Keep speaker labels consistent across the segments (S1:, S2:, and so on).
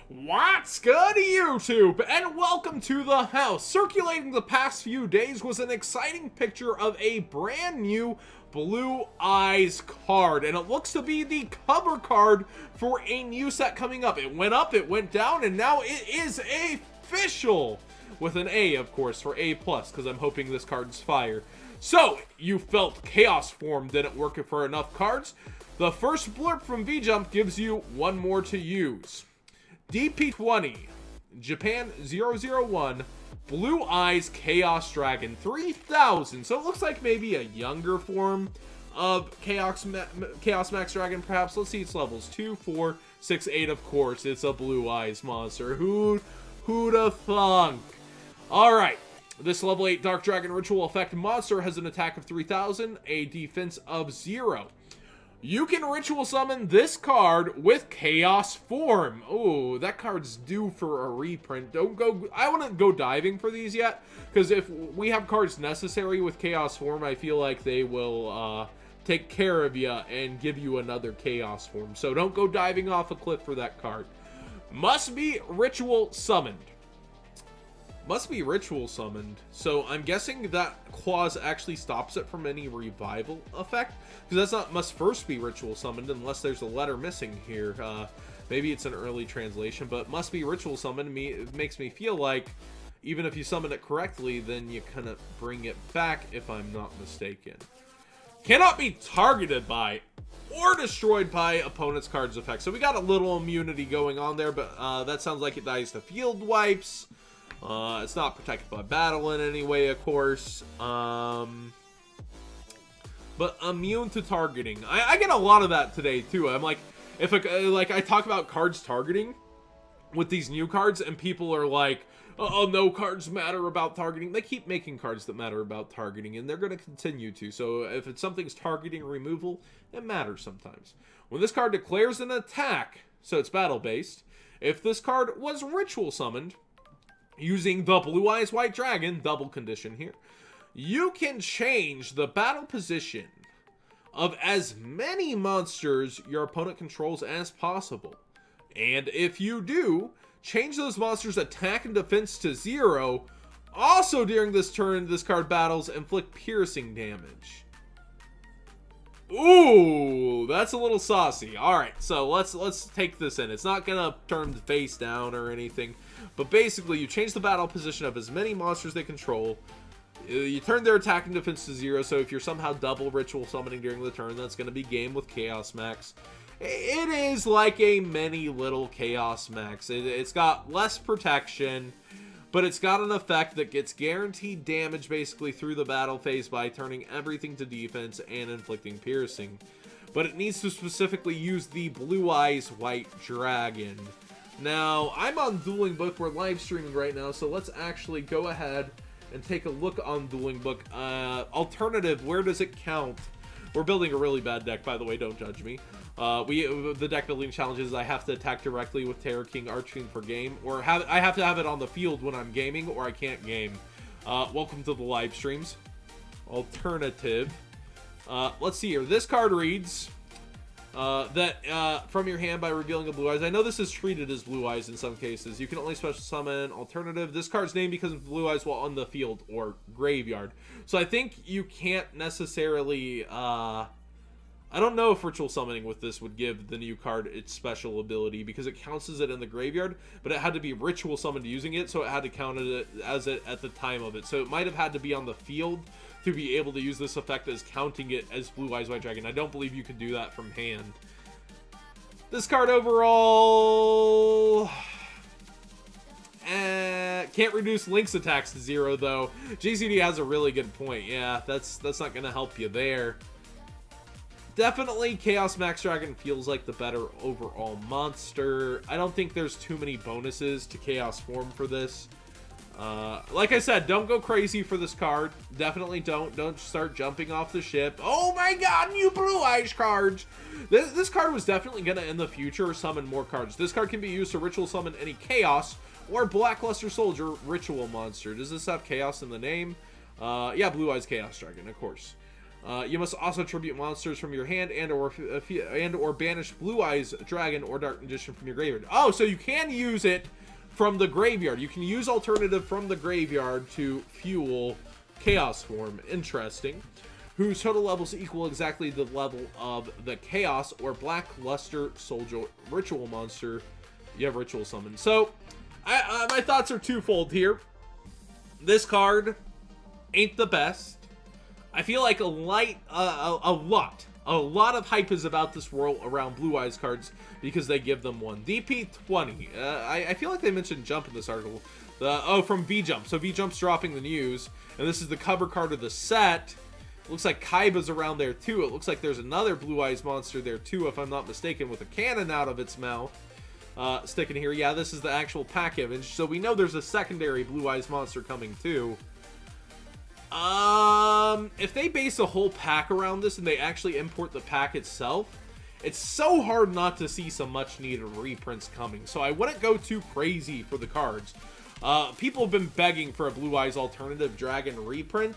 S1: What's good, YouTube? And welcome to the house. Circulating the past few days was an exciting picture of a brand new Blue Eyes card, and it looks to be the cover card for a new set coming up. It went up, it went down, and now it is official. With an A, of course, for A+, because I'm hoping this card's fire. So, you felt Chaos Form didn't work for enough cards. The first blurb from V-Jump gives you one more to use. DP20, Japan 001, Blue Eyes Chaos Dragon 3000. So it looks like maybe a younger form of Chaos Max Dragon, perhaps. Let's see its levels. 2, 4, 6, 8, of course. It's a Blue Eyes monster. Who'da thunk? Alright. This level 8 Dark Dragon Ritual Effect monster has an attack of 3000, a defense of 0. You can ritual summon this card with Chaos Form. Oh, that card's due for a reprint. I wouldn't go diving for these yet, because if we have cards necessary with Chaos Form, I feel like they will take care of you and give you another Chaos Form. So don't go diving off a cliff for that card. Must be ritual summoned. Must be ritual summoned. So I'm guessing that clause actually stops it from any revival effect, because that's not must first be ritual summoned unless there's a letter missing here. Maybe it's an early translation, but must be ritual summoned. It makes me feel like even if you summon it correctly, then you kind of bring it back, if I'm not mistaken. Cannot be targeted by or destroyed by opponent's card's effect. So we got a little immunity going on there, but that sounds like it dies to field wipes. It's not protected by battle in any way, of course. But immune to targeting. I get a lot of that today too. I'm like, if I talk about cards targeting with these new cards, and people are like, oh, no cards matter about targeting. They keep making cards that matter about targeting, and they're going to continue to. So if it's something's targeting removal, it matters sometimes. When this card declares an attack, so it's battle based. If this card was ritual summoned using the Blue Eyes White Dragon, double condition here, you can change the battle position of as many monsters your opponent controls as possible. And if you do, change those monsters' attack and defense to 0. Also during this turn, this card battles inflict piercing damage. Ooh, that's a little saucy. Alright, so let's take this in. It's not gonna turn face down or anything. But basically, you change the battle position of as many monsters they control. You turn their attack and defense to 0, so if you're somehow double ritual summoning during the turn, that's going to be game with Chaos Max. It is like a mini little Chaos Max. It's got less protection, but it's got an effect that gets guaranteed damage basically through the battle phase by turning everything to defense and inflicting piercing. But it needs to specifically use the Blue Eyes White Dragon. Now, I'm on Dueling Book. We're live streaming right now, so let's actually go ahead and take a look on Dueling Book. Alternative, where does it count? We're building a really bad deck, by the way, don't judge me. The deck building challenge is I have to attack directly with Terror King Archfiend for game, or I have to have it on the field when I'm gaming, or I can't game. Welcome to the live streams. Alternative. Let's see here. This card reads from your hand by revealing a Blue Eyes. I know this is treated as Blue Eyes in some cases. You can only special summon. Alternative. This card's named because of Blue Eyes while on the field or graveyard. So I think you can't necessarily, I don't know if ritual summoning with this would give the new card its special ability, because it counts as it in the graveyard, but it had to be ritual summoned using it, so it had to count it as it at the time of it. So it might have had to be on the field to be able to use this effect as counting it as Blue Eyes White Dragon. I don't believe you could do that from hand. This card overall, can't reduce Link's attacks to 0 though. JCD has a really good point. Yeah, that's not gonna help you there. Definitely Chaos Max Dragon feels like the better overall monster. I don't think there's too many bonuses to Chaos Form for this. Like I said, don't go crazy for this card. Definitely don't start jumping off the ship. Oh my god, new Blue Eyes cards! This card was definitely gonna in the future summon more cards. This card can be used to ritual summon any Chaos or Blackluster Soldier ritual monster. Does this have Chaos in the name? Yeah, Blue Eyes Chaos Dragon, of course. You must also tribute monsters from your hand and/or banish Blue Eyes Dragon or Dark Magician from your graveyard. Oh, so you can use it from the graveyard. You can use alternative from the graveyard to fuel Chaos Form. Interesting. Whose total levels equal exactly the level of the Chaos or Black Luster Soldier Ritual monster you have ritual summon. So, my thoughts are twofold here. This card ain't the best. I feel like a lot of hype is about this world around Blue Eyes cards because they give them one. DP20. I feel like they mentioned Jump in this article. From V-Jump. So V-Jump's dropping the news, and this is the cover card of the set. Looks like Kaiba's around there too. It looks like there's another Blue Eyes monster there too, if I'm not mistaken, with a cannon out of its mouth. Sticking here. Yeah, this is the actual pack image. So we know there's a secondary Blue Eyes monster coming too. If they base a whole pack around this and they actually import the pack itself, it's so hard not to see some much needed reprints coming. So I wouldn't go too crazy for the cards. People have been begging for a Blue Eyes alternative dragon reprint,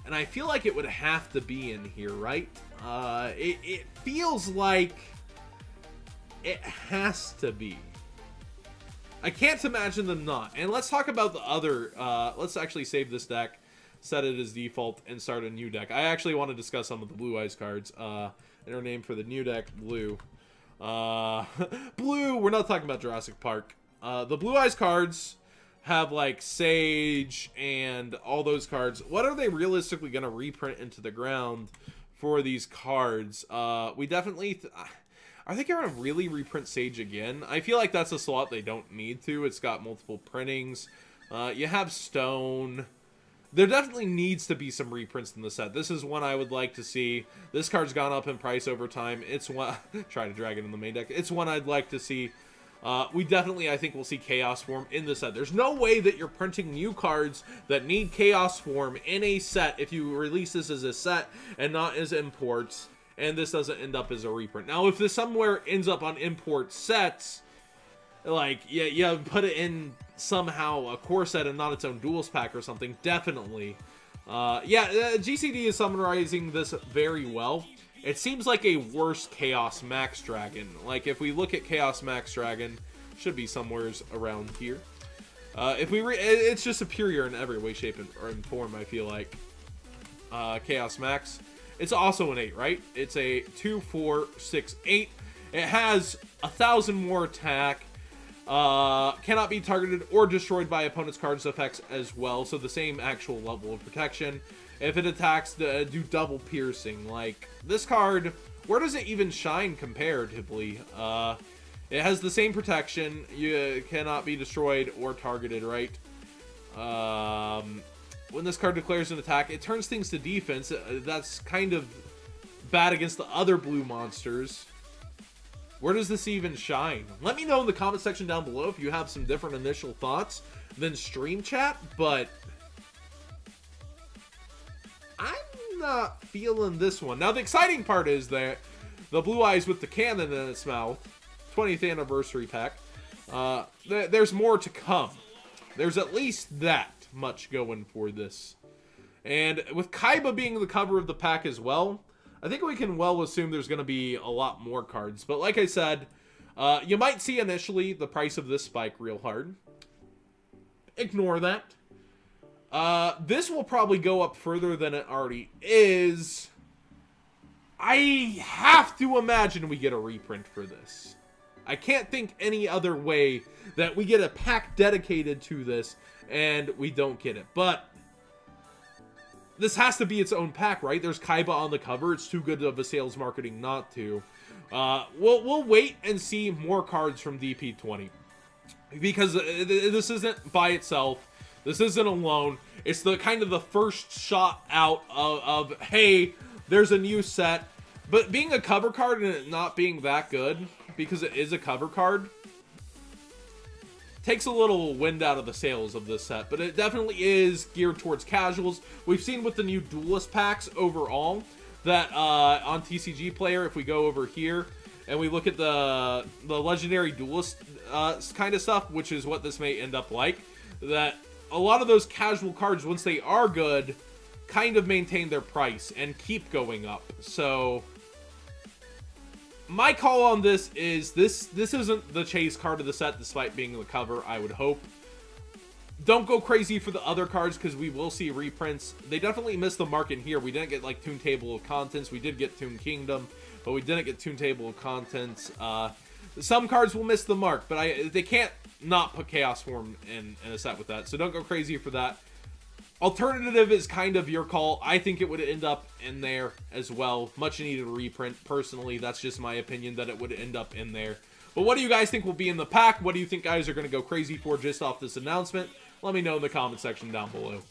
S1: and I feel like it would have to be in here, right? It feels like it has to be. I can't imagine them not. And let's talk about the other, let's actually save this deck, set it as default, and start a new deck. I actually want to discuss some of the Blue Eyes cards. And our name for the new deck, Blue. Blue, we're not talking about Jurassic Park. The Blue Eyes cards have like Sage and all those cards. What are they realistically going to reprint into the ground for these cards? We definitely... Are they going to really reprint Sage again? I feel like that's a slot they don't need to. It's got multiple printings. You have Stone. There definitely needs to be some reprints in the set. This is one I would like to see. This card's gone up in price over time. It's one... Try to drag it in the main deck. It's one I'd like to see. We definitely, I think, will see Chaos Form in the set. There's no way that you're printing new cards that need Chaos Form in a set if you release this as a set and not as imports, and this doesn't end up as a reprint. Now, if this somewhere ends up on import sets, like, yeah, put it in somehow a core set and not its own duels pack or something, definitely. GCD is summarizing this very well. It seems like a worse Chaos Max Dragon. Like, if we look at Chaos Max Dragon, should be somewhere around here. It's just superior in every way, shape, and form, I feel like. Chaos Max. It's also an 8, right? It's a 2, 4, 6, 8. It has 1,000 more attack. Cannot be targeted or destroyed by opponent's cards effects as well. So the same actual level of protection. If it attacks, do double piercing. Like, this card, where does it even shine comparatively? It has the same protection. You cannot be destroyed or targeted, right? When this card declares an attack, it turns things to defense. That's kind of bad against the other blue monsters. Where does this even shine? Let me know in the comment section down below if you have some different initial thoughts than stream chat, but I'm not feeling this one. Now, the exciting part is that the Blue Eyes with the cannon in its mouth, 20th anniversary pack, there's more to come. There's at least that much going for this. And with Kaiba being the cover of the pack as well, I think we can well assume there's going to be a lot more cards. But like I said, you might see initially the price of this spike real hard. Ignore that. This will probably go up further than it already is. I have to imagine we get a reprint for this. I can't think any other way that we get a pack dedicated to this and we don't get it. But this has to be its own pack, right? There's Kaiba on the cover. It's too good of a sales marketing not to. We'll wait and see more cards from DP20. Because this isn't by itself. This isn't alone. It's the kind of the first shot out of hey, there's a new set. But being a cover card and it not being that good, because it is a cover card, takes a little wind out of the sails of this set. But it definitely is geared towards casuals. We've seen with the new Duelist packs overall that on TCG Player, if we go over here and we look at the Legendary Duelist kind of stuff, which is what this may end up like, that a lot of those casual cards, once they are good, kind of maintain their price and keep going up. So my call on this is this isn't the chase card of the set, despite being the cover, I would hope. Don't go crazy for the other cards, because we will see reprints. They definitely missed the mark in here. We didn't get, like, Toon Table of Contents. We did get Toon Kingdom, but we didn't get Toon Table of Contents. Some cards will miss the mark, but they can't not put Chaos Form in a set with that, so don't go crazy for that. Alternative is kind of your call. I think it would end up in there as well. Much needed reprint. Personally, that's just my opinion, that it would end up in there. But what do you guys think will be in the pack? What do you think guys are going to go crazy for just off this announcement? Let me know in the comment section down below.